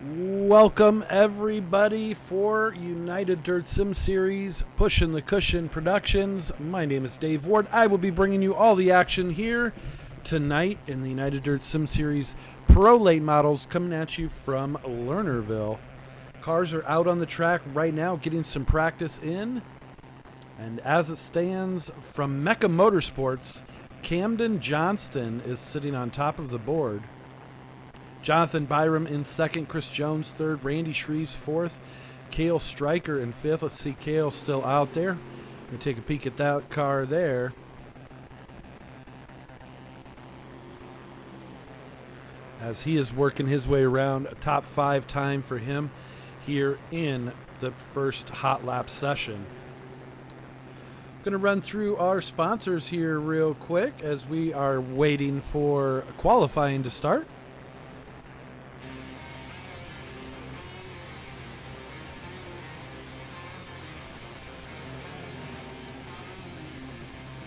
Welcome everybody for United Dirt Sim Series, Pushing the Cushion Productions. My name is Dave Ward. I will be bringing you all the action here tonight in the United Dirt Sim Series Pro Late Models coming at you from Lernerville. Cars are out on the track right now getting some practice in. And as it stands from Mecca Motorsports, Camden Johnston is sitting on top of the board. Jonathan Byram in second, Chris Jones third, Randy Shreves fourth, Cale Stryker in fifth. Let's see, Cale still out there. Let me take a peek at that car there. As he is working his way around, a top 5 time for him here in the first hot lap session. Going to run through our sponsors here real quick as we are waiting for qualifying to start.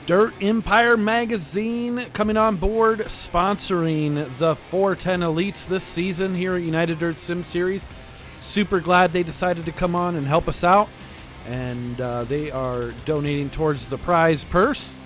Dirt Empire Magazine coming on board, sponsoring the 410 Elites this season here at United Dirt Sim Series. Super glad they decided to come on and help us out, and they are donating towards the prize purse.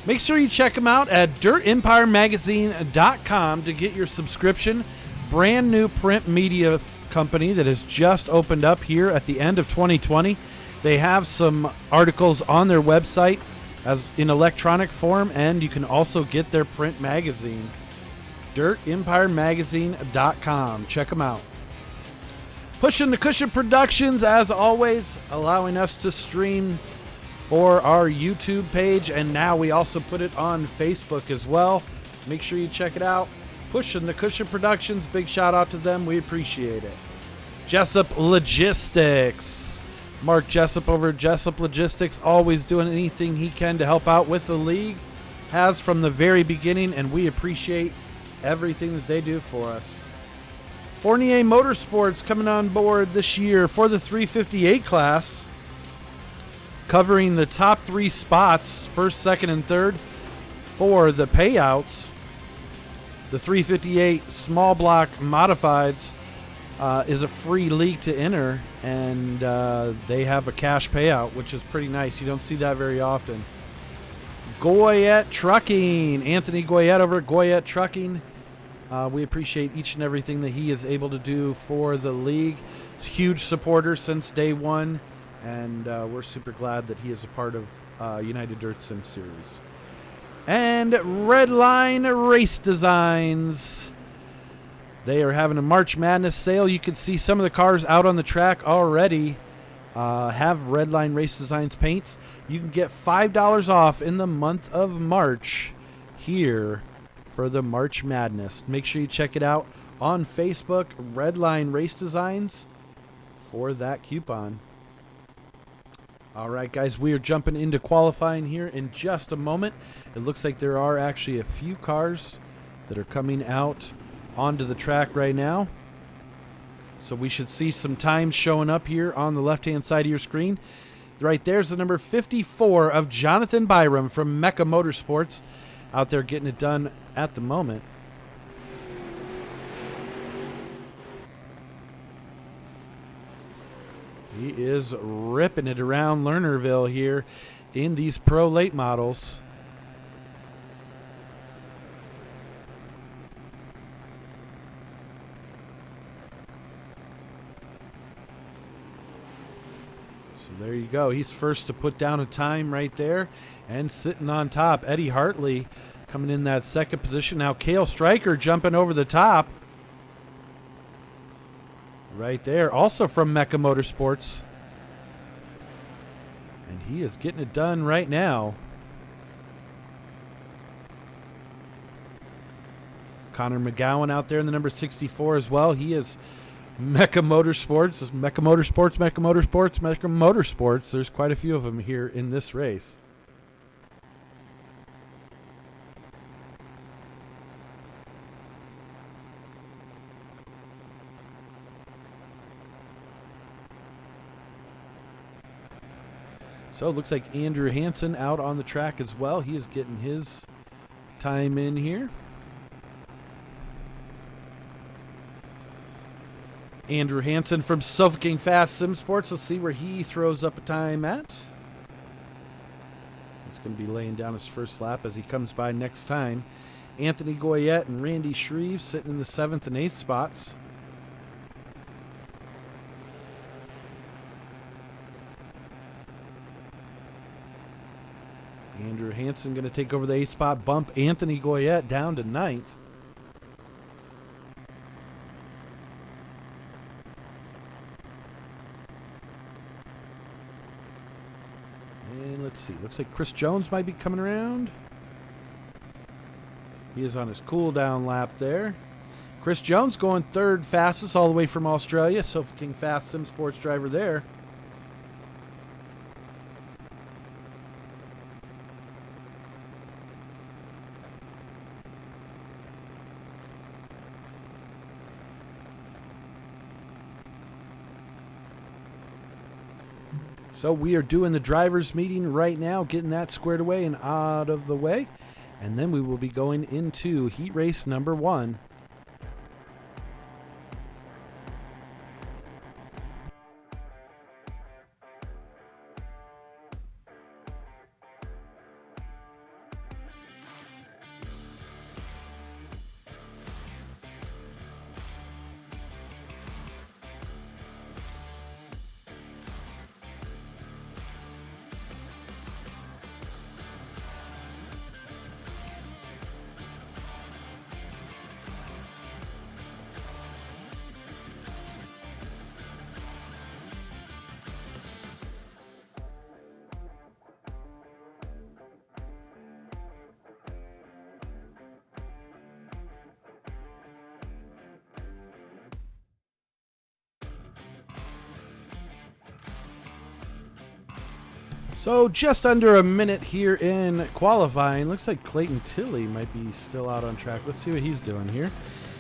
Make sure you check them out at dirtempiremagazine.com to get your subscription. Brand new print media company that has just opened up here at the end of 2020. They have some articles on their website as in electronic form, and you can also get their print magazine. dirtempiremagazine.com. Check them out. Pushing the Cushion Productions, as always, allowing us to stream for our YouTube page, and now we also put it on Facebook as well. Make sure you check it out. Pushing the Cushion Productions, big shout out to them. We appreciate it. Jessup Logistics. Mark Jessup over at Jessup Logistics, always doing anything he can to help out with the league. Has from the very beginning, and we appreciate everything that they do for us. Fournier Motorsports coming on board this year for the 358 class, covering the top 3 spots, first, second, and third, for the payouts. The 358 small block modifieds is a free league to enter, and they have a cash payout, which is pretty nice. You don't see that very often. Goyette Trucking, Anthony Goyette over at Goyette Trucking. We appreciate each and everything that he is able to do for the league. Huge supporter since day one, and we're super glad that he is a part of United Dirt Sim Series. And Redline Race Designs. They are having a March Madness sale. You can see some of the cars out on the track already have Redline Race Designs paints. You can get $5 off in the month of March here for the March Madness. Make sure you check it out on Facebook, Redline Race Designs, for that coupon. All right, guys, we are jumping into qualifying here in just a moment. It looks like there are actually a few cars that are coming out onto the track right now. So we should see some times showing up here on the left-hand side of your screen. Right there's the number 54 of Jonathan Byram from Mecca Motorsports, out there getting it done at the moment. He is ripping it around Lernerville here in these pro late models. So there you go. He's first to put down a time right there and sitting on top. Eddie Hartley coming in that second position. Now Cale Stryker jumping over the top. Right there. Also from Mecca Motorsports. And he is getting it done right now. Connor McGowan out there in the number 64 as well. He is Mecca Motorsports, Mecca Motorsports, Mecca Motorsports, Mecca Motorsports. There's quite a few of them here in this race. So it looks like Andrew Hansen out on the track as well. He is getting his time in here. Andrew Hansen from Suffocating Fast Sim Sports. Let's see where he throws up a time at. He's going to be laying down his first lap as he comes by next time. Anthony Goyette and Randy Shreve sitting in the 7th and 8th spots. Andrew Hansen going to take over the 8th spot, bump Anthony Goyette down to 9th. And let's see, looks like Chris Jones might be coming around. He is on his cool down lap there. Chris Jones going 3rd fastest all the way from Australia. Suffocating Fast Sim Sports driver there. So we are doing the drivers meeting right now, getting that squared away and out of the way. And then we will be going into heat race number 1. So just under a minute here in qualifying. Looks like Clayton Tilley might be still out on track. Let's see what he's doing here.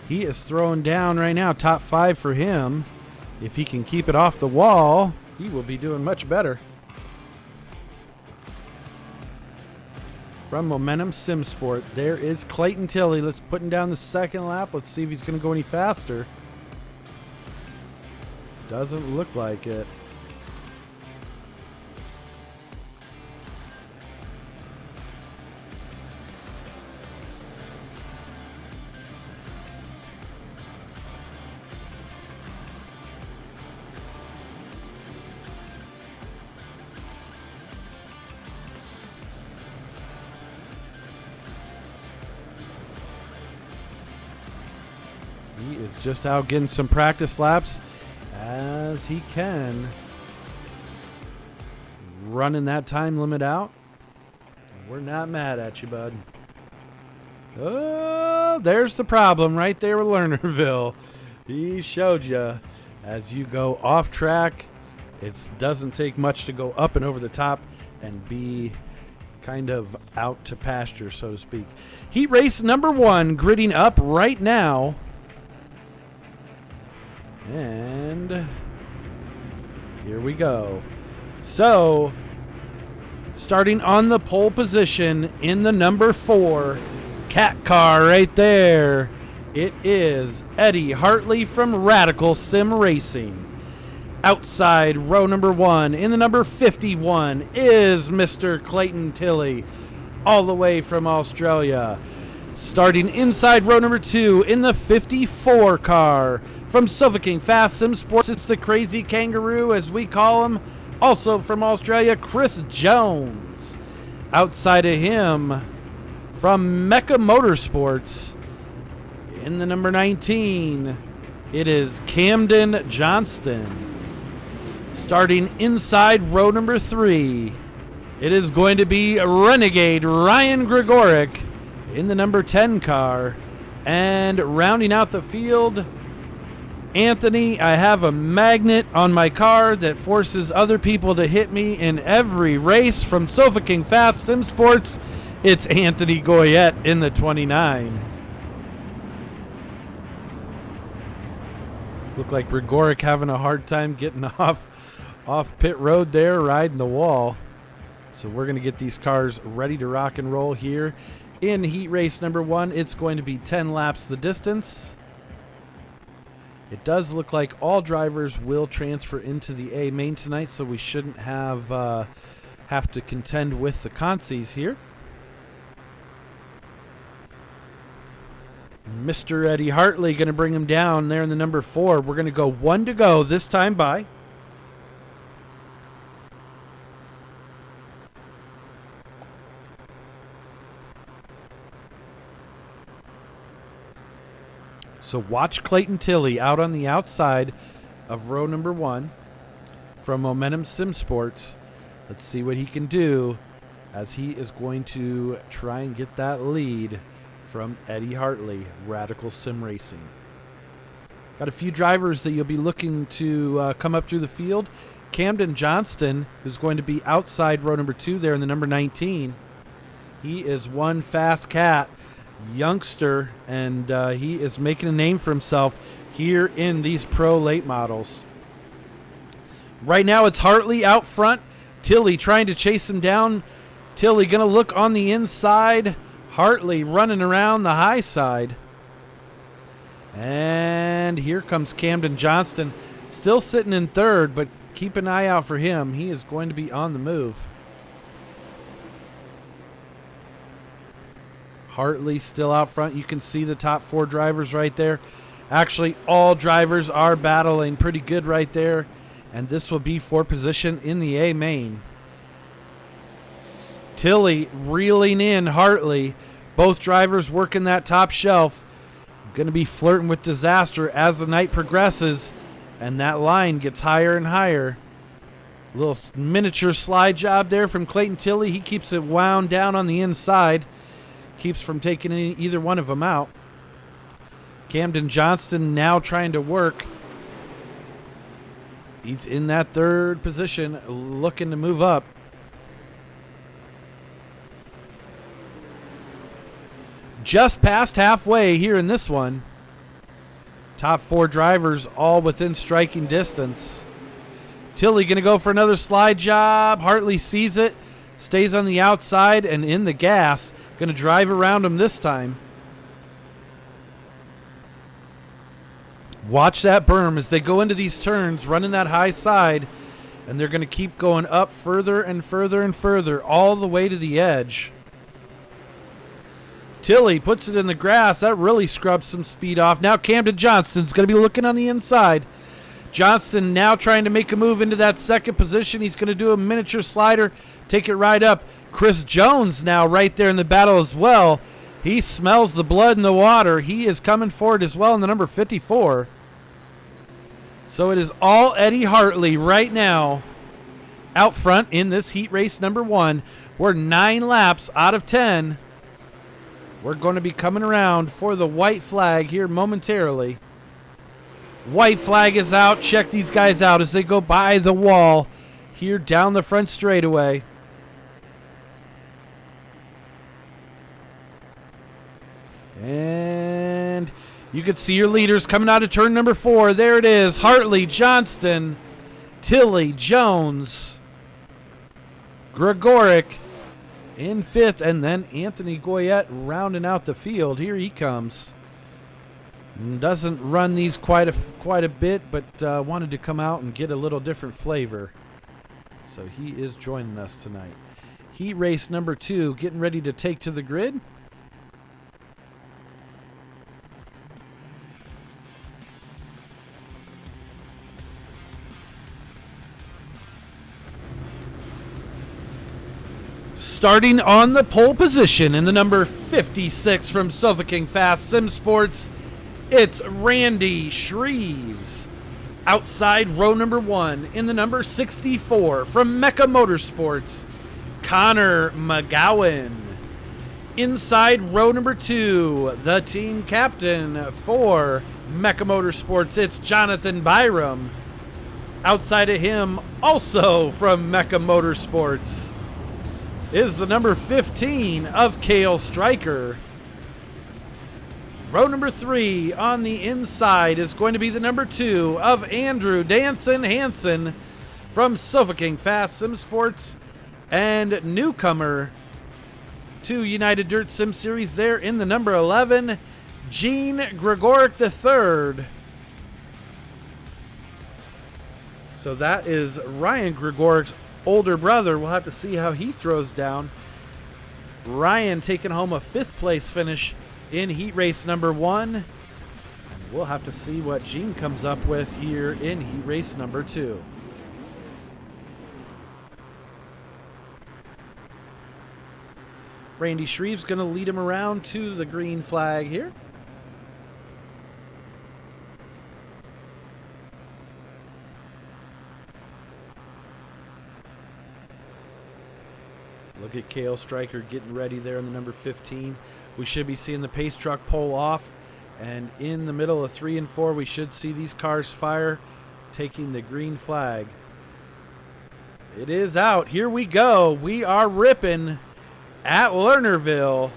He is throwing down right now. Top 5 for him. If he can keep it off the wall, he will be doing much better. From Momentum Sim Sport, there is Clayton Tilley. Let's put him down the 2nd lap. Let's see if he's going to go any faster. Doesn't look like it. He is just out getting some practice laps as he can. Running that time limit out. We're not mad at you, bud. Oh, there's the problem right there with Lernerville. He showed you as you go off track. It doesn't take much to go up and over the top and be kind of out to pasture, so to speak. Heat race number 1 gridding up right now. And here we go. So, starting on the pole position in the number 4 cat car right there, it is Eddie Hartley from Radical Sim Racing. Outside row number 1 in the number 51 is Mr. Clayton Tilley, all the way from Australia. Starting inside row number 2 in the 54 car from Suffocating Fast Sim Sports, it's the Crazy Kangaroo, as we call him, also from Australia, Chris Jones. Outside of him, from Mecha Motorsports, in the number 19, it is Camden Johnston. Starting inside row number 3, it is going to be Renegade Ryan Gregoric in the number 10 car. And rounding out the field, Anthony, I have a magnet on my car that forces other people to hit me in every race from Suffocating Fast Sim Sports. It's Anthony Goyette in the 29. Look like Gregoric having a hard time getting off pit road there, riding the wall. So we're going to get these cars ready to rock and roll here. In heat race number 1, it's going to be 10 laps the distance. It does look like all drivers will transfer into the A main tonight, so we shouldn't have to contend with the consies here. Mr. Eddie Hartley going to bring him down there in the number 4. We're going to go 1 to go this time by. So watch Clayton Tilley out on the outside of row number 1 from Momentum Sim Sports. Let's see what he can do as he is going to try and get that lead from Eddie Hartley, Radical Sim Racing. Got a few drivers that you'll be looking to come up through the field. Camden Johnston, who's going to be outside row number 2 there in the number 19. He is one fast cat, youngster, and he is making a name for himself here in these pro late models. Right now it's Hartley out front. Tilley trying to chase him down. Tilley going to look on the inside. Hartley running around the high side. And here comes Camden Johnston, still sitting in 3rd, but keep an eye out for him. He is going to be on the move. Hartley still out front. You can see the top 4 drivers right there. Actually, all drivers are battling pretty good right there. And this will be for position in the A main. Tilley reeling in Hartley. Both drivers working that top shelf. Going to be flirting with disaster as the night progresses. And that line gets higher and higher. Little miniature slide job there from Clayton Tilley. He keeps it wound down on the inside. Keeps from taking either one of them out. Camden Johnston now trying to work. He's in that 3rd position, looking to move up. Just past halfway here in this one. Top 4 drivers all within striking distance. Tilley going to go for another slide job. Hartley sees it, stays on the outside and in the gas. Going to drive around him this time. Watch that berm as they go into these turns, running that high side, and they're going to keep going up further and further and further, all the way to the edge. Tilley puts it in the grass. That really scrubs some speed off. Now Camden Johnston's going to be looking on the inside. Johnston now trying to make a move into that 2nd position. He's going to do a miniature slider, take it right up. Chris Jones now right there in the battle as well. He smells the blood in the water. He is coming forward as well in the number 54. So it is all Eddie Hartley right now out front in this heat race number 1. We're 9 laps out of 10. We're going to be coming around for the white flag here momentarily. White flag is out. Check these guys out as they go by the wall here down the front straightaway. And you can see your leaders coming out of turn number 4. There it is. Hartley, Johnston, Tilley, Jones, Gregoric in 5th, and then Anthony Goyette rounding out the field. Here he comes. Doesn't run these quite a bit, but wanted to come out and get a little different flavor. So he is joining us tonight. Heat race number 2 getting ready to take to the grid. Starting on the pole position in the number 56 from Sofa King Fast Sim Sports, it's Randy Shreves. Outside row number 1 in the number 64 from Mecca Motorsports, Connor McGowan. Inside row number 2, the team captain for Mecca Motorsports, it's Jonathan Byram. Outside of him, also from Mecca Motorsports, is the number 15 of Kale Stryker. Row number 3 on the inside is going to be the number 2 of Andrew Danson Hansen from Sofa King Fast Sim Sports, and newcomer to United Dirt Sim Series there in the number 11, Gene Gregoric III. So that is Ryan Grigoric's older brother. We'll have to see how he throws down. Ryan taking home a 5th place finish in heat race number 1. And we'll have to see what Gene comes up with here in heat race number 2. Randy Shreve's going to lead him around to the green flag here. Look at Cale Stryker getting ready there in the number 15. We should be seeing the pace truck pull off. And in the middle of 3 and 4, we should see these cars fire, taking the green flag. It is out. Here we go. We are ripping at Lernerville.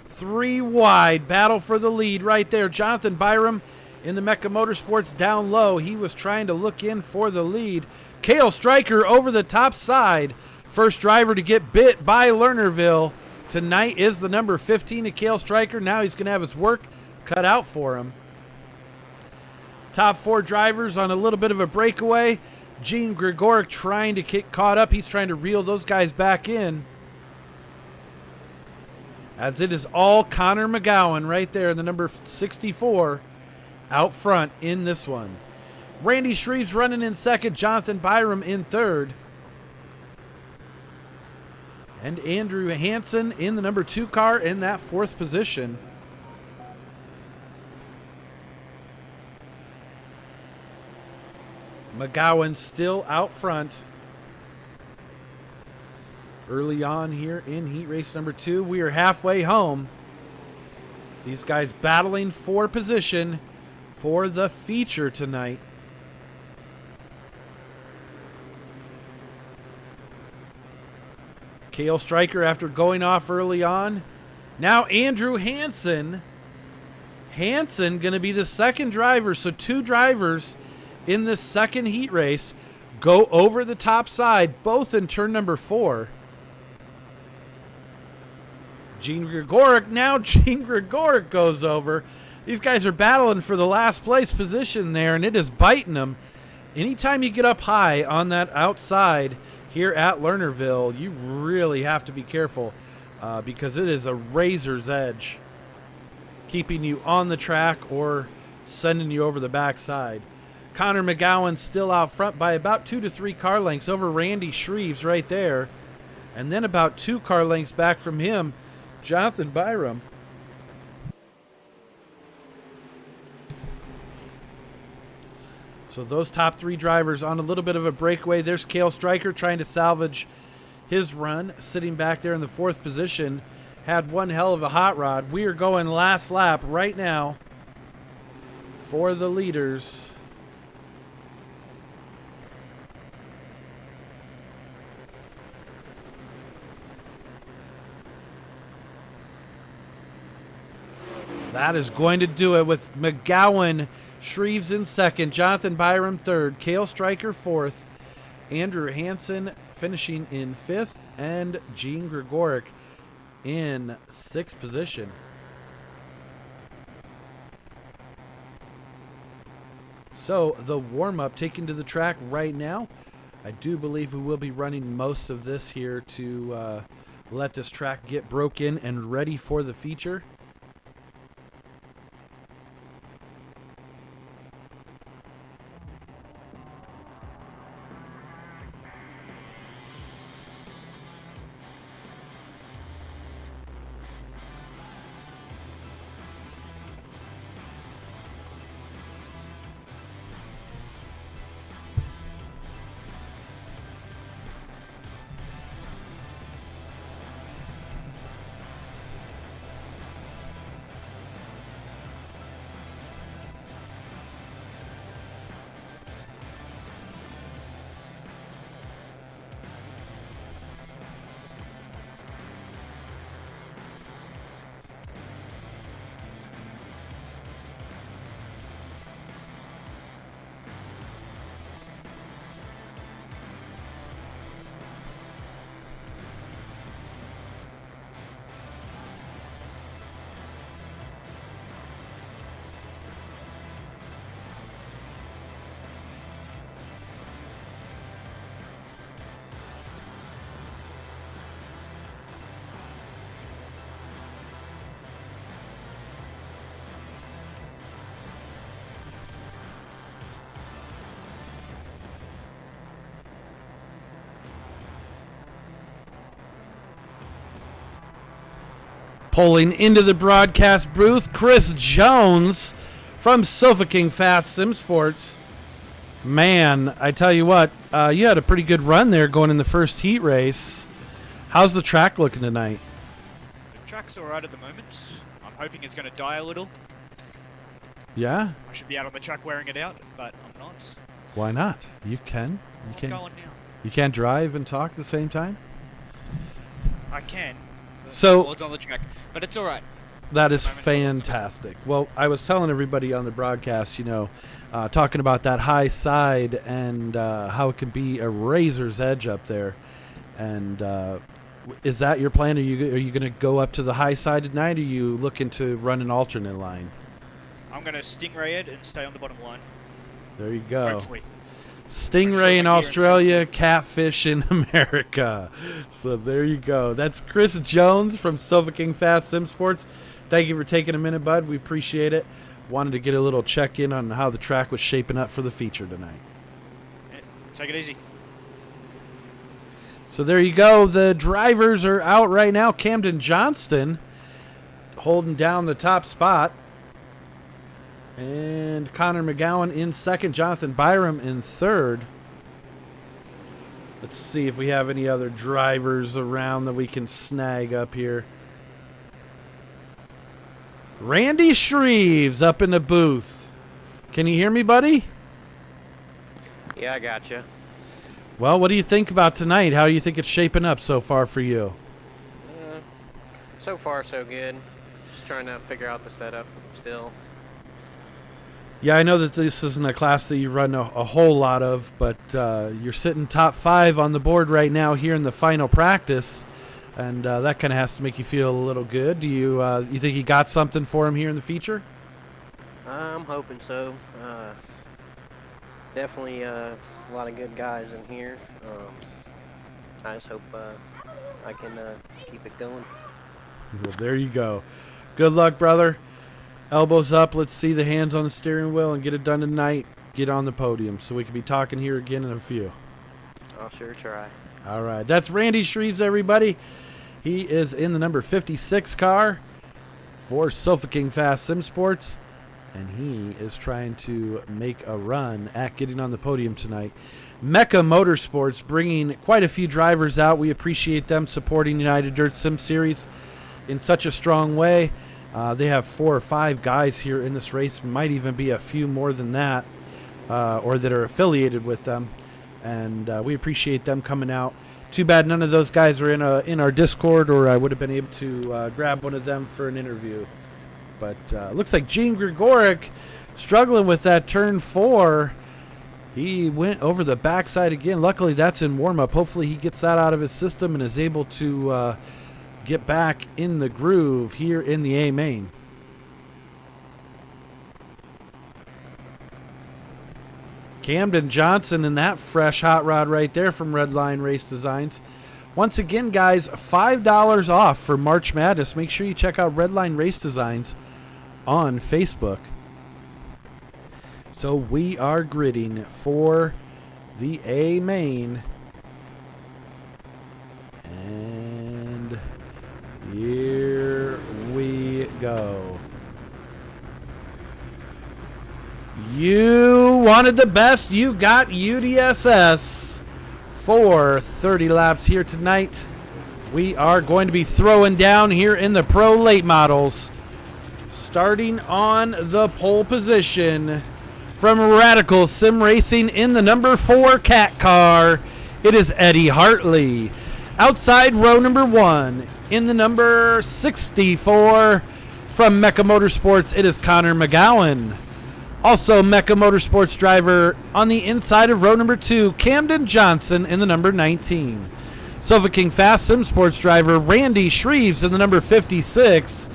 3 wide. Battle for the lead right there. Jonathan Byram in the Mecha Motorsports down low. He was trying to look in for the lead. Cale Stryker over the top side. First driver to get bit by Lernerville tonight is the number 15 of Cale Stryker. Now he's going to have his work cut out for him. Top 4 drivers on a little bit of a breakaway. Gene Grigoric trying to get caught up. He's trying to reel those guys back in. As it is all Connor McGowan right there, the number 64, out front in this one. Randy Shreve's running in second. Jonathan Byram in third. And Andrew Hansen in the number 2 car in that 4th position. McGowan still out front. Early on here in heat race number 2. We are halfway home. These guys battling for position for the feature tonight. Cale Stryker after going off early on. Now Andrew Hansen. Hansen going to be the second driver. So 2 drivers in this second heat race go over the top side, both in turn number 4. Gene Grigoric. Now Gene Grigoric goes over. These guys are battling for the last place position there, and it is biting them. Anytime you get up high on that outside here at Lernerville, you really have to be careful because it is a razor's edge, keeping you on the track or sending you over the backside. Connor McGowan still out front by about 2 to 3 car lengths over Randy Shreves right there. And then about 2 car lengths back from him, Jonathan Byram. So those top 3 drivers on a little bit of a breakaway. There's Cale Stryker trying to salvage his run, sitting back there in the 4th position. Had one hell of a hot rod. We are going last lap right now for the leaders. That is going to do it with McGowan, Shreves in second, Jonathan Byram third, Cale Stryker 4th, Andrew Hansen finishing in 5th, and Gene Grigoric in 6th position. So the warm-up taken to the track right now. I do believe we will be running most of this here to let this track get broken and ready for the feature. Pulling into the broadcast booth, Chris Jones from Sofa King Fast Sim Sports. Man, I tell you what, you had a pretty good run there going in the first heat race. How's the track looking tonight? The track's alright at the moment. I'm hoping it's going to die a little. Yeah? I should be out on the track wearing it out, but I'm not. Why not? You can. I'm going now. You can't drive and talk at the same time? I can. So it's on the track, but it's alright. That is fantastic. Well, I was telling everybody on the broadcast, talking about that high side and how it can be a razor's edge up there. And is that your plan? Are you going to go up to the high side tonight, or are you looking to run an alternate line? I'm going to stingray it and stay on the bottom line. There you go. Hopefully. Stingray in Australia, catfish in America. So there you go. That's Chris Jones from Sofa King Fast Sim Sports. Thank you for taking a minute, bud. We appreciate it. Wanted to get a little check-in on how the track was shaping up for the feature tonight. Take it easy. So there you go. The drivers are out right now. Camden Johnston holding down the top spot. And Connor McGowan in second. Jonathan Byram in third. Let's see if we have any other drivers around that we can snag up here. Randy Shreves up in the booth. Can you hear me, buddy? Yeah, I gotcha. Well, what do you think about tonight? How do you think it's shaping up so far for you? So far, so good. Just trying to figure out the setup still. Yeah, I know that this isn't a class that you run a whole lot of, but you're sitting top 5 on the board right now here in the final practice, and that kind of has to make you feel a little good. Do you think you got something for him here in the feature? I'm hoping so. Definitely a lot of good guys in here. I just hope I can keep it going. Well, there you go. Good luck, brother. Elbows up. Let's see the hands on the steering wheel and get it done tonight. Get on the podium so we can be talking here again in a few. I'll sure try. All right. That's Randy Shreves, everybody. He is in the number 56 car for Sofa King Fast Sim Sports, and he is trying to make a run at getting on the podium tonight. Mecca Motorsports bringing quite a few drivers out. We appreciate them supporting United Dirt Sim Series in such a strong way. They have 4 or 5 guys here in this race, might even be a few more than that, or that are affiliated with them, and we appreciate them coming out. Too bad none of those guys are in our Discord, or I would have been able to grab one of them for an interview. But looks like Gene Gregoric struggling with that turn 4. He went over the backside again. Luckily, that's in warm-up. Hopefully, he gets that out of his system and is able to get back in the groove here in the A main. Camden Johnson and that fresh hot rod right there from Redline Race Designs. Once again, guys, $5 off for March Madness. Make sure you check out Redline Race Designs on Facebook. So we are gridding for the A main. And here we go. You wanted the best. You got UDSS for 30 laps here tonight. We are going to be throwing down here in the Pro Late Models. Starting on the pole position from Radical Sim Racing in the number 4 Cat car, it is Eddie Hartley. Outside row number 1 in the number 64 from Mecca Motorsports, it is Connor McGowan. Also, Mecca Motorsports driver on the inside of row number 2, Camden Johnson in the number 19. Sofa King Fast Sim Sports driver Randy Shreves in the number 56.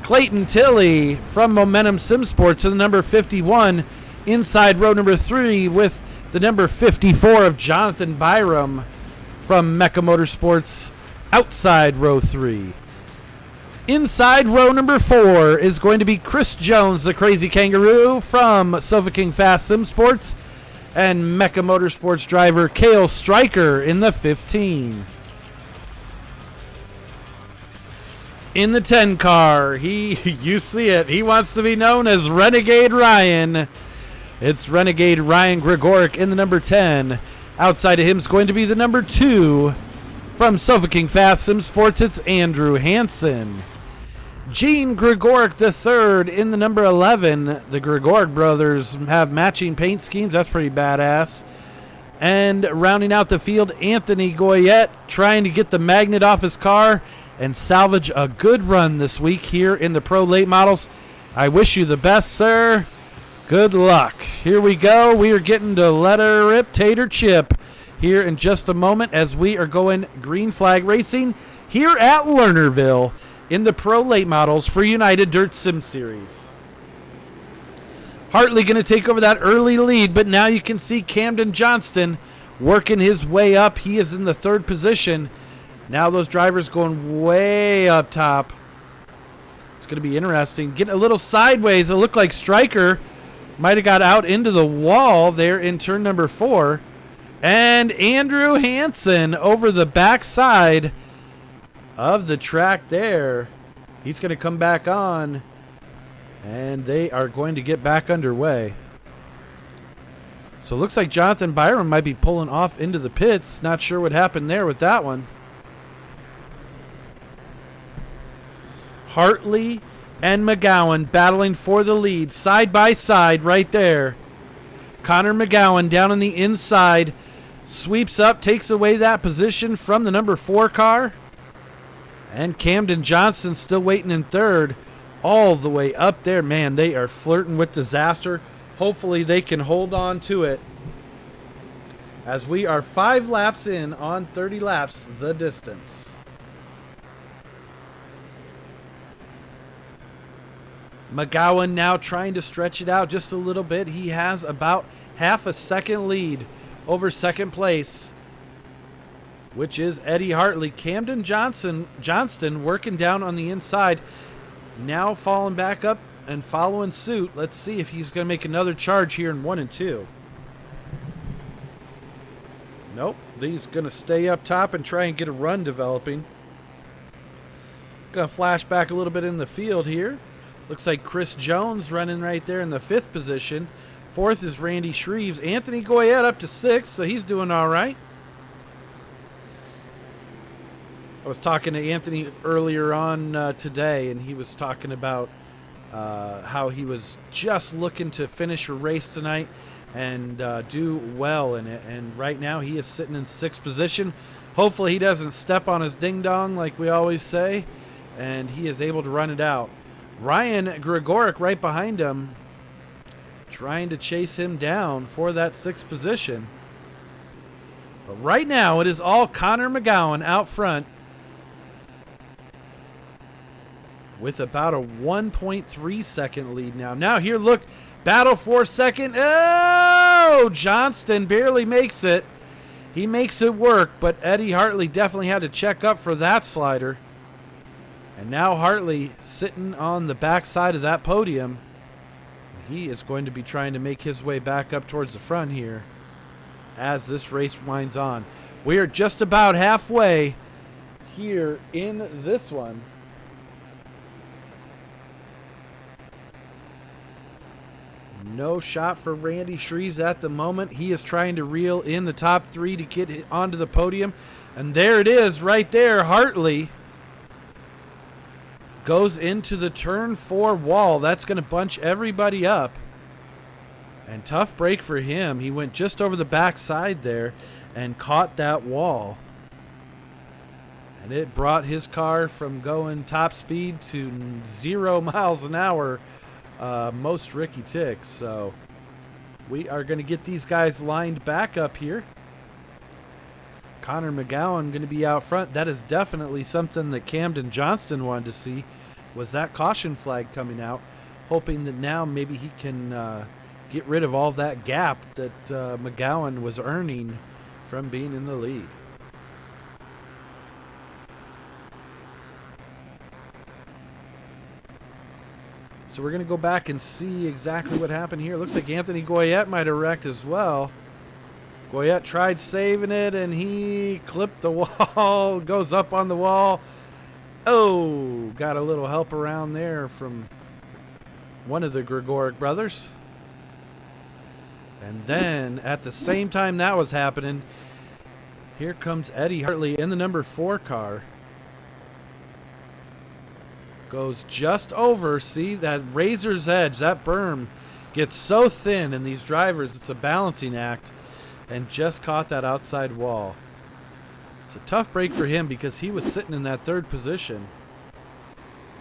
Clayton Tilley from Momentum Sim Sports in the number 51. Inside row number 3 with the number 54 of Jonathan Byram from Mecca Motorsports, outside row 3. Inside row number 4 is going to be Chris Jones, the Crazy Kangaroo from Sofa King Fast Sim Sports, and Mecca Motorsports driver Cale Stryker in the 15. in the 10 car. You see it. He wants to be known as Renegade Ryan. It's Renegade Ryan Gregoric in the number 10. Outside of him is going to be the number 2. From Sofa King Fast Sim Sports, it's Andrew Hansen. Gene Gregoric III in the number 11. The Gregoric brothers have matching paint schemes. That's pretty badass. And rounding out the field, Anthony Goyette trying to get the magnet off his car and salvage a good run this week here in the Pro Late Models. I wish you the best, sir. Good luck. Here we go. We are getting to let her rip tater chip here in just a moment as we are going green flag racing here at Lernerville in the Pro Late Models for United Dirt Sim Series. Hartley going to take over that early lead, but now you can see Camden Johnston working his way up. He is in the 3rd position. Now those drivers going way up top. It's going to be interesting. Getting a little sideways. It looked like Stryker might have got out into the wall there in turn number 4. And Andrew Hansen over the backside of the track there. He's going to come back on. And they are going to get back underway. So it looks like Jonathan Byram might be pulling off into the pits. Not sure what happened there with that one. Hartley and McGowan battling for the lead. Side by side right there. Connor McGowan down on the inside. Sweeps up, takes away that position from the number 4 car. And Camden Johnson still waiting in 3rd. All the way up there. Man, they are flirting with disaster. Hopefully they can hold on to it. As we are 5 laps in on 30 laps, the distance. McGowan now trying to stretch it out just a little bit. He has about half a second lead over 2nd place, which is Eddie Hartley. Camden Johnston working down on the inside. Now falling back up and following suit. Let's see if he's going to make another charge here in 1 and 2. Nope. He's going to stay up top and try and get a run developing. Going to flash back a little bit in the field here. Looks like Chris Jones running right there in the 5th position. 4th is Randy Shreves. Anthony Goyette up to 6th, so he's doing all right. I was talking to Anthony earlier on today, and he was talking about how he was just looking to finish a race tonight and do well in it. And right now he is sitting in 6th position. Hopefully he doesn't step on his ding-dong like we always say, and he is able to run it out. Ryan Gregoric right behind him, trying to chase him down for that 6th position. But right now it is all Connor McGowan out front with about a 1.3 second lead now. Now here, look, battle for 2nd. Oh, Johnston barely makes it. He makes it work, but Eddie Hartley definitely had to check up for that slider. And now Hartley sitting on the backside of that podium. He is going to be trying to make his way back up towards the front here as this race winds on. We are just about halfway here in this one. No shot for Randy Shreves at the moment. He is trying to reel in the top 3 to get onto the podium. And there it is right there. Hartley goes into the turn 4 wall. That's going to bunch everybody up. And tough break for him. He went just over the backside there and caught that wall. And it brought his car from going top speed to 0 miles an hour. Most Ricky Ticks. So we are going to get these guys lined back up here. Connor McGowan going to be out front. That is definitely something that Camden Johnston wanted to see, was that caution flag coming out, hoping that now maybe he can get rid of all that gap that McGowan was earning from being in the lead. So we're going to go back and see exactly what happened here. Looks like Anthony Goyette might have wrecked as well. Goyette tried saving it, and he clipped the wall, goes up on the wall, Oh, got a little help around there from one of the Gregoric brothers. And then at the same time that was happening, here comes Eddie Hartley in the number 4 car. Goes just over. See, that razor's edge, that berm gets so thin in these drivers, it's a balancing act, and just caught that outside wall. It's a tough break for him because he was sitting in that 3rd position.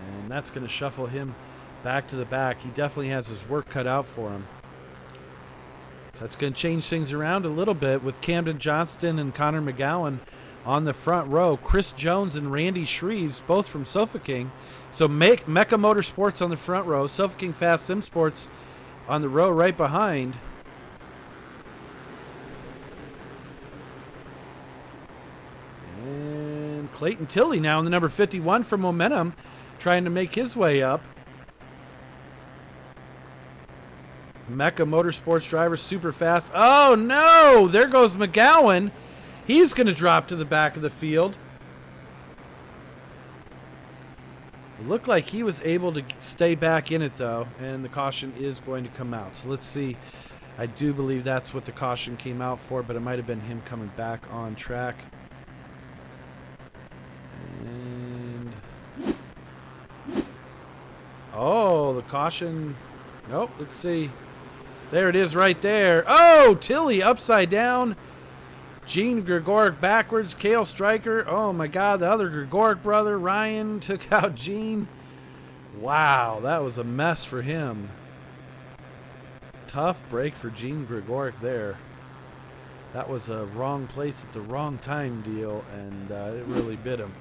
And that's going to shuffle him back to the back. He definitely has his work cut out for him. So that's going to change things around a little bit with Camden Johnston and Connor McGowan on the front row. Chris Jones and Randy Shreves, both from Sofa King. So Mecha Motorsports on the front row. Sofa King Fast Sim Sports on the row right behind. And Clayton Tilley now in the number 51 from Momentum, trying to make his way up. Mecha Motorsports driver, super fast. Oh, no! There goes McGowan. He's going to drop to the back of the field. It looked like he was able to stay back in it, though, and the caution is going to come out. So let's see. I do believe that's what the caution came out for, but it might have been him coming back on track. And oh, the caution. Nope, let's see. There it is right there. Oh, Tilley upside down. Gene Gregoric backwards. Cale Stryker. Oh, my God. The other Gregoric brother, Ryan, took out Gene. Wow, that was a mess for him. Tough break for Gene Gregoric there. That was a wrong place at the wrong time deal, and it really bit him.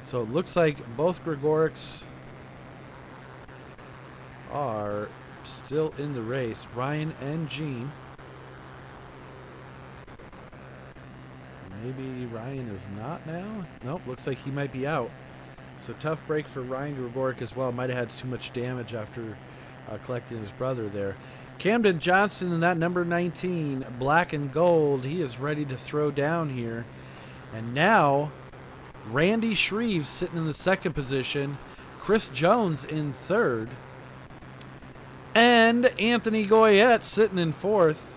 So it looks like both Gregorics are still in the race. Ryan and Gene. Maybe Ryan is not now. Nope, looks like he might be out. So tough break for Ryan Gregoric as well. Might have had too much damage after collecting his brother there. Camden Johnson in that number 19, black and gold. He is ready to throw down here. And now Randy Shreves sitting in the 2nd position. Chris Jones in 3rd. And Anthony Goyette sitting in 4th.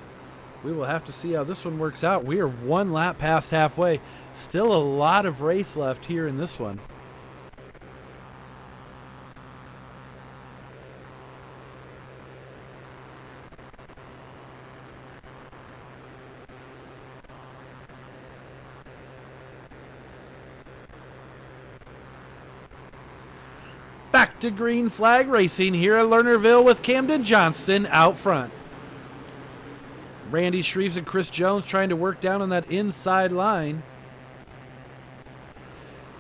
We will have to see how this one works out. We are 1 lap past halfway. Still a lot of race left here in this one. Back to green flag racing here at Lernerville with Camden Johnston out front. Randy Shreves and Chris Jones trying to work down on that inside line.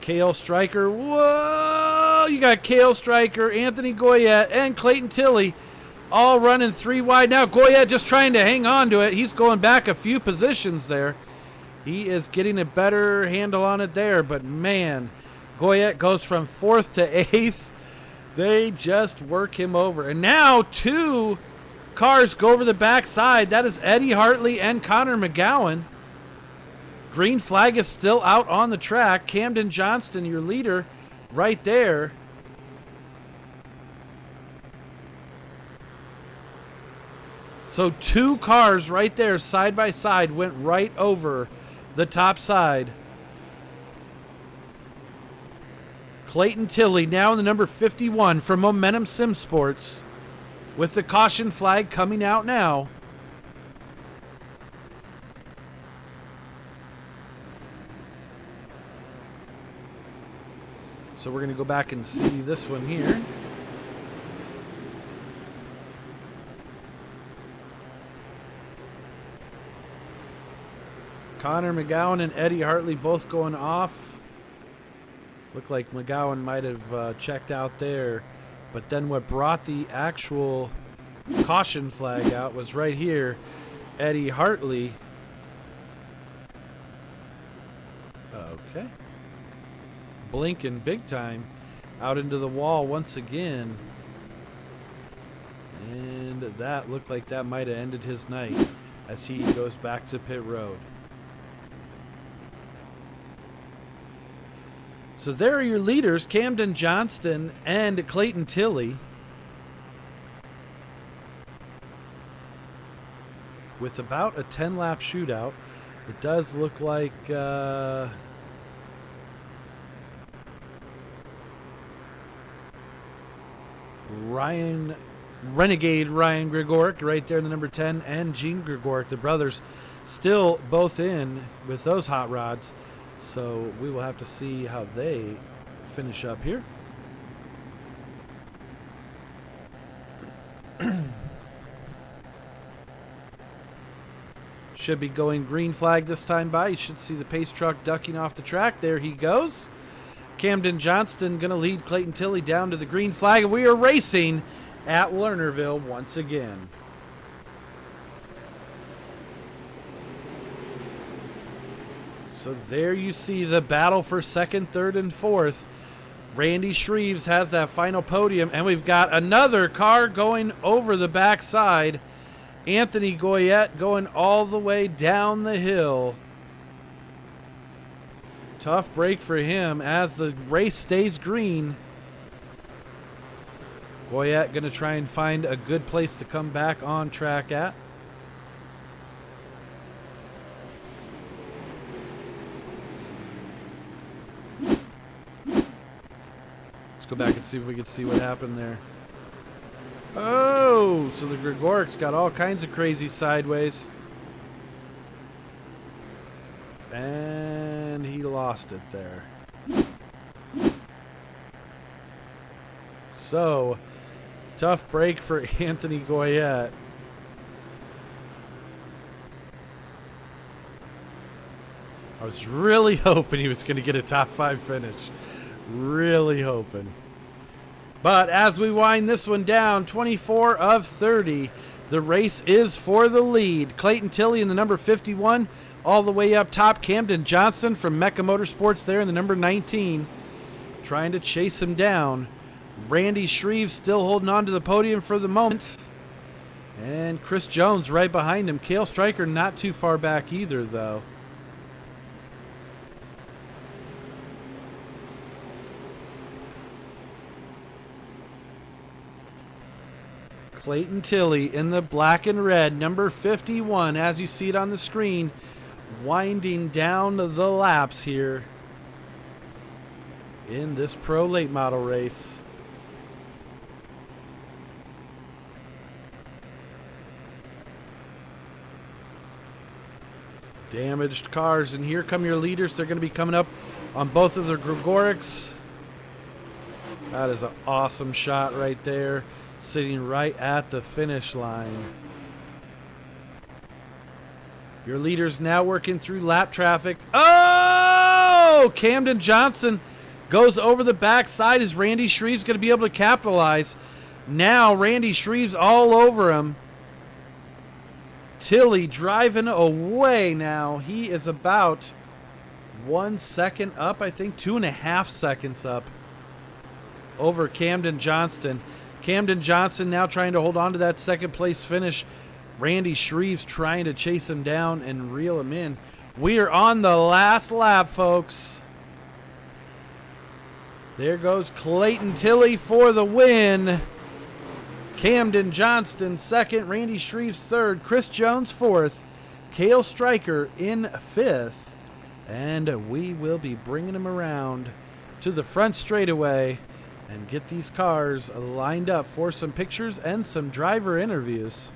Cale Stryker. Whoa! You got Cale Stryker, Anthony Goyette, and Clayton Tilley all running 3 wide. Now Goyette just trying to hang on to it. He's going back a few positions there. He is getting a better handle on it there. But, man, Goyette goes from 4th to 8th. They just work him over. And now 2 cars go over the backside. That is Eddie Hartley and Connor McGowan. Green flag is still out on the track. Camden Johnston, your leader, right there. So 2 cars right there side by side went right over the top side. Clayton Tilley now in the number 51 from Momentum Sim Sports with the caution flag coming out now. So we're going to go back and see this one here. Connor McGowan and Eddie Hartley both going off. Looked like McGowan might have checked out there. But then what brought the actual caution flag out was right here. Eddie Hartley. Okay. Blinking big time out into the wall once again. And that looked like that might have ended his night as he goes back to pit road. So there are your leaders, Camden Johnston and Clayton Tilley, with about a 10-lap shootout. It does look like Renegade Ryan Grigoric right there in the number 10, and Gene Grigoric, the brothers, still both in with those hot rods. So we will have to see how they finish up here. Should be going green flag this time by. You should see the pace truck ducking off the track. There he goes. Camden Johnston going to lead Clayton Tilley down to the green flag. And we are racing at Lernerville once again. So there you see the battle for second, third, and fourth. Randy Shreves has that final podium, and we've got another car going over the backside. Anthony Goyette going all the way down the hill. Tough break for him as the race stays green. Goyette going to try and find a good place to come back on track at. Go back and see if we can see what happened there. Oh, so the Grigoric's got all kinds of crazy sideways. And he lost it there. So, tough break for Anthony Goyette. I was really hoping he was going to get a top 5 finish. Really hoping. But as we wind this one down, 24 of 30, the race is for the lead. Clayton Tilley in the number 51, all the way up top. Camden Johnston from Mecca Motorsports there in the number 19, trying to chase him down. Randy Shreves still holding on to the podium for the moment. And Chris Jones right behind him. Cale Stryker not too far back either, though. Clayton Tilley in the black and red, number 51, as you see it on the screen, winding down the laps here in this pro late model race. Damaged cars, and here come your leaders. They're going to be coming up on both of their Grigorics. That is an awesome shot right there. Sitting right at the finish line. Your leaders now working through lap traffic. Oh! Camden Johnston goes over the backside. Is Randy Shreves going to be able to capitalize? Now Randy Shreves all over him. Tilley driving away now. He is about 1 second up, I think. 2.5 seconds up over Camden Johnston. Camden Johnston now trying to hold on to that second place finish. Randy Shreves trying to chase him down and reel him in. We are on the last lap, folks. There goes Clayton Tilley for the win. Camden Johnston second, Randy Shreves third, Chris Jones fourth, Cale Stryker in fifth. And we will be bringing him around to the front straightaway and get these cars lined up for some pictures and some driver interviews.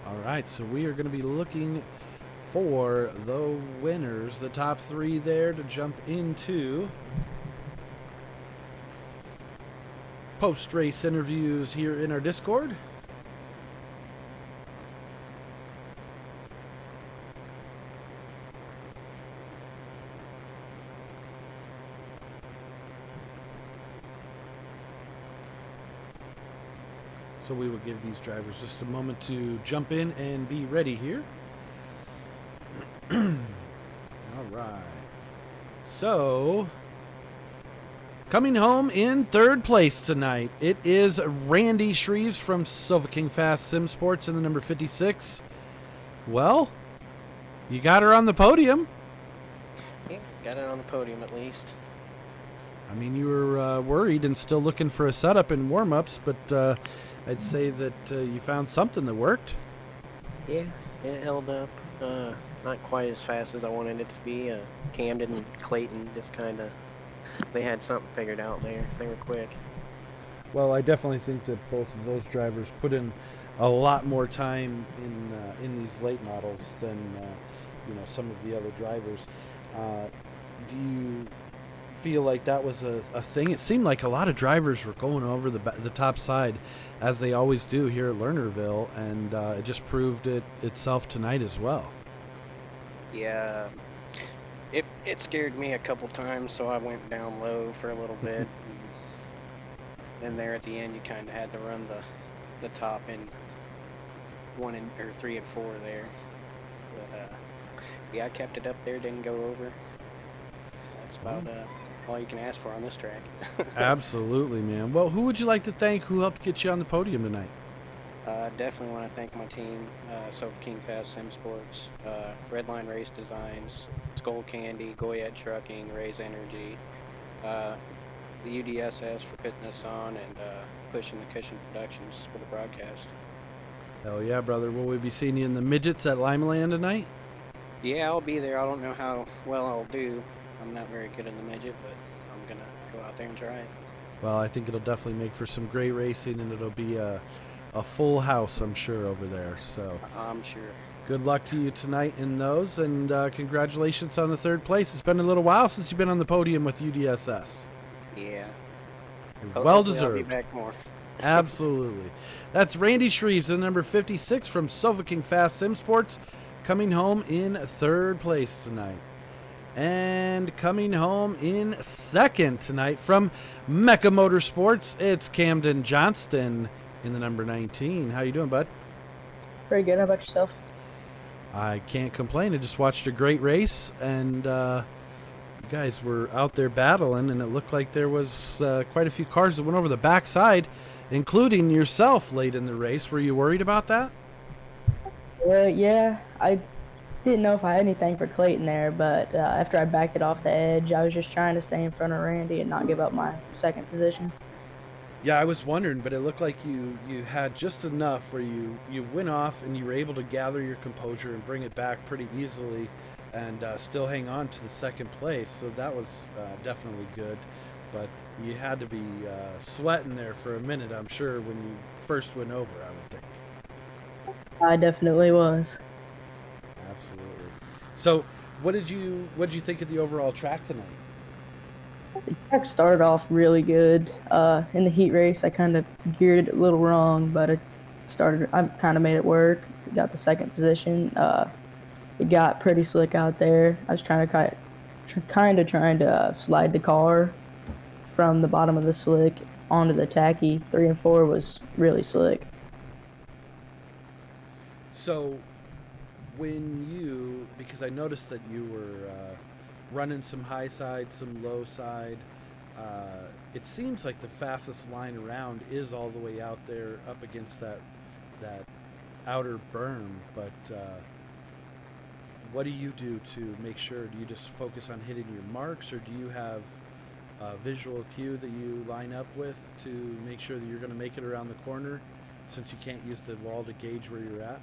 All right, so we are going to be looking for the winners, the top 3 there to jump into post-race interviews here in our Discord. So we will give these drivers just a moment to jump in and be ready here. All right. So, coming home in third place tonight, it is Randy Shreves from Silver King Fast Sim Sports in the number 56. Well, you got her on the podium. Yeah, got it on the podium at least. I mean, you were worried and still looking for a setup in warm-ups, but I'd say that you found something that worked. Yeah, it held up. Not quite as fast as I wanted it to be. Camden and Clayton just kind of, they had something figured out there. They were quick. Well, I definitely think that both of those drivers put in a lot more time in these late models than some of the other drivers. Do you feel like that was a thing? It seemed like a lot of drivers were going over the top side, as they always do here at Lernerville, and it just proved itself tonight as well. Yeah, it scared me a couple times, so I went down low for a little bit. And there at the end, you kind of had to run the top in 3 and 4 there. But yeah, I kept it up there, didn't go over. That's about all you can ask for on this track. Absolutely, man. Well, who would you like to thank who helped get you on the podium tonight? Definitely want to thank my team, Silver King Fast Sim Sports, Redline Race Designs, Skull Candy, Goyette Trucking, Raise Energy, the UDSS for putting us on, and Pushing the Cushion Productions for the broadcast. Hell yeah, brother. Will we be seeing you in the midgets at Limeland tonight? Yeah, I'll be there. I don't know how well I'll do. I'm not very good in the midget, but I'm going to go out there and try it. Well, I think it'll definitely make for some great racing, and it'll be a full house, I'm sure, over there. So I'm sure. Good luck to you tonight in those, and congratulations on the third place. It's been a little while since you've been on the podium with UDSS. Yeah. Well deserved. I'll be back more. Absolutely. That's Randy Shreves, the number 56 from Silver King Fast Sim Sports, coming home in third place tonight. And coming home in second tonight from Mecca Motorsports, it's Camden Johnston in the number 19. How you doing, bud? Pretty good. How about yourself? I can't complain. I just watched a great race, and you guys were out there battling, and it looked like there was quite a few cars that went over the backside, including yourself late in the race. Were you worried about that? Yeah, I didn't know if I had anything for Clayton there, but after I backed it off the edge, I was just trying to stay in front of Randy and not give up my second position. Yeah, I was wondering, but it looked like you had just enough where you went off and you were able to gather your composure and bring it back pretty easily and still hang on to the second place. So that was definitely good. But you had to be sweating there for a minute, I'm sure, when you first went over, I would think. I definitely was. Absolutely. So what did you think of the overall track tonight? The track started off really good. In the heat race, I kind of geared it a little wrong, but I kind of made it work. Got the second position. It got pretty slick out there. I was trying to slide the car from the bottom of the slick onto the tacky. 3 and 4 was really slick. So because I noticed that you were running some high side, some low side, it seems like the fastest line around is all the way out there up against that outer berm, but what do you do to make sure? Do you just focus on hitting your marks, or do you have a visual cue that you line up with to make sure that you're going to make it around the corner, since you can't use the wall to gauge where you're at?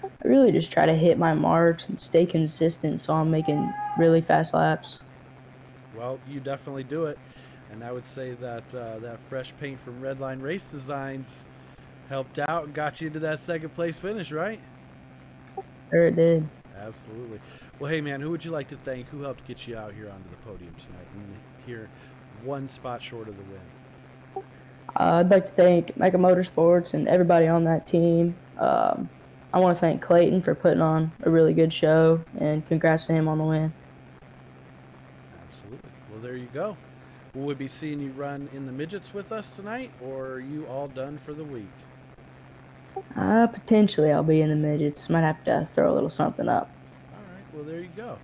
I really just try to hit my marks and stay consistent, so I'm making really fast laps. Well, you definitely do it, and I would say that that fresh paint from Redline Race Designs helped out and got you to that second place finish, right? Sure it did. Absolutely. Well, hey, man, who would you like to thank? Who helped get you out here onto the podium tonight and here one spot short of the win? I'd like to thank Mecca Motorsports and everybody on that team. I want to thank Clayton for putting on a really good show, and congrats to him on the win. Absolutely. Well, there you go. Will we be seeing you run in the midgets with us tonight, or are you all done for the week? Potentially I'll be in the midgets. Might have to throw a little something up. All right, well, there you go.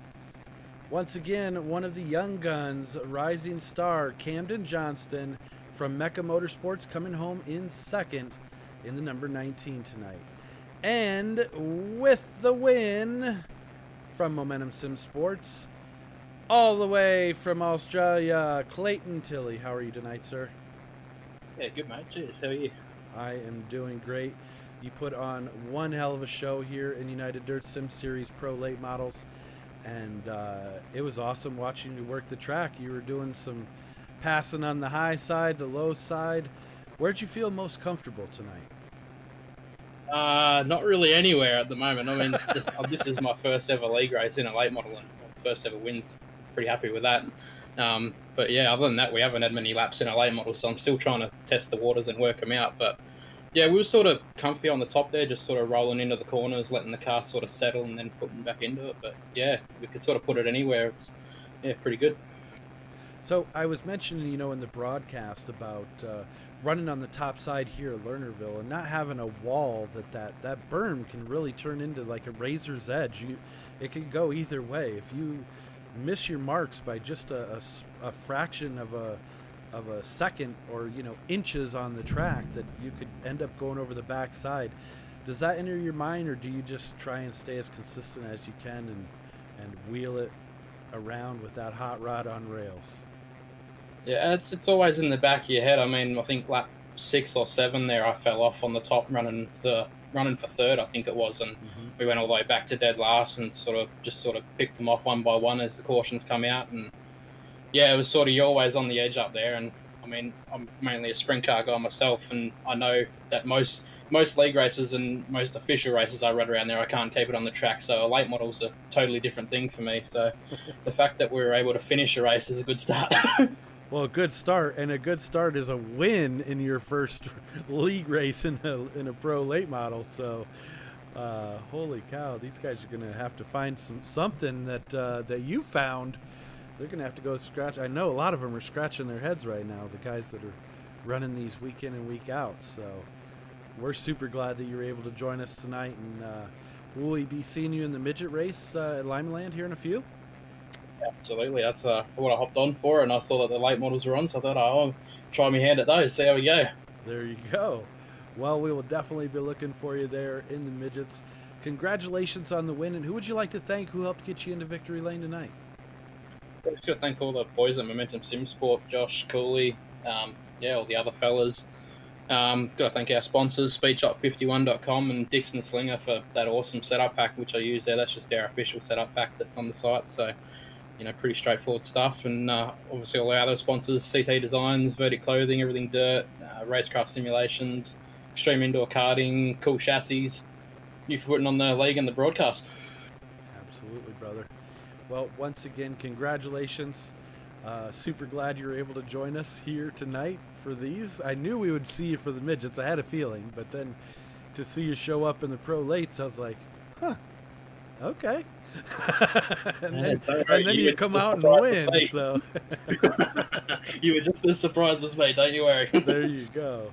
Once again, one of the young guns, rising star Camden Johnston from Mecha Motorsports, coming home in second in the number 19 tonight. And with the win from Momentum Sim Sports, all the way from Australia, Clayton Tilley. How are you tonight, sir? Yeah, good, mate. Cheers. How are you? I am doing great. You put on one hell of a show here in United Dirt Sim Series Pro Late Models, and it was awesome watching you work the track. You were doing some passing on the high side, the low side. Where'd you feel most comfortable tonight? Not really anywhere at the moment. I mean, this is my first ever league race in a late model and first ever wins. Pretty happy with that. But yeah, other than that, we haven't had many laps in a late model, so I'm still trying to test the waters and work them out. But yeah, we were sort of comfy on the top there, just sort of rolling into the corners, letting the car sort of settle and then putting back into it. But yeah, we could sort of put it anywhere. It's pretty good. So I was mentioning, in the broadcast about running on the top side here at Lernerville and not having a wall that berm can really turn into like a razor's edge. It can go either way. If you miss your marks by just a fraction of a second or inches on the track, that you could end up going over the back side. Does that enter your mind, or do you just try and stay as consistent as you can and wheel it around with that hot rod on rails? Yeah, it's always in the back of your head. I mean, I think lap 6 or 7 there, I fell off on the top running for third, I think it was, and we went all the way back to dead last and sort of picked them off one by one as the cautions come out. And yeah, it was sort of, you're always on the edge up there. And I mean, I'm mainly a sprint car guy myself, and I know that most league races and most official races I run around there, I can't keep it on the track. So a late model's a totally different thing for me. So the fact that we were able to finish a race is a good start. Well, a good start, and a good start is a win in your first league race in a pro late model. So, holy cow, these guys are going to have to find something that you found. They're going to have to go scratch. I know a lot of them are scratching their heads right now, the guys that are running these week in and week out. So, we're super glad that you were able to join us tonight. And will we be seeing you in the midget race at Limeland here in a few? Absolutely, that's what I hopped on for, and I saw that the late models were on, so I thought, I'll try my hand at those, see how we go. There you go. Well, we will definitely be looking for you there in the midgets. Congratulations on the win, and who would you like to thank who helped get you into victory lane tonight? I just got to thank all the boys at Momentum Sim Sport, Josh, Cooley, all the other fellas. Got to thank our sponsors, speedshop51.com and Dixon Slinger for that awesome setup pack, which I use there. That's just our official setup pack that's on the site, so pretty straightforward stuff. And obviously all our other sponsors, CT Designs, Verdict Clothing, Everything Dirt, Racecraft Simulations, Extreme Indoor Karting, Cool Chassis. You for putting on the league and the broadcast. Absolutely, brother. Well, once again, congratulations. Super glad you were able to join us here tonight for these. I knew we would see you for the midgets. I had a feeling, but then to see you show up in the pro lates, I was like, okay. and then you come out and win. So you were just as surprised as me, don't you worry. There you go.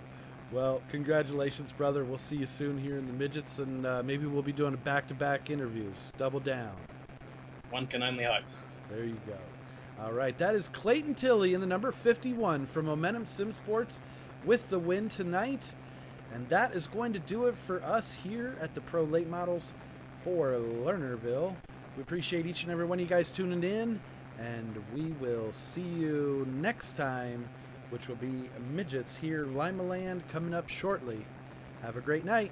Well, congratulations, brother. We'll see you soon here in the midgets, and maybe we'll be doing back-to-back interviews. Double down. One can only hope. There you go. All right, that is Clayton Tilley in the number 51 from Momentum Sim Sports with the win tonight. And that is going to do it for us here at the Pro Late Models for Lernerville. We appreciate each and every one of you guys tuning in, and we will see you next time, which will be midgets here, Limeland, coming up shortly. Have a great night.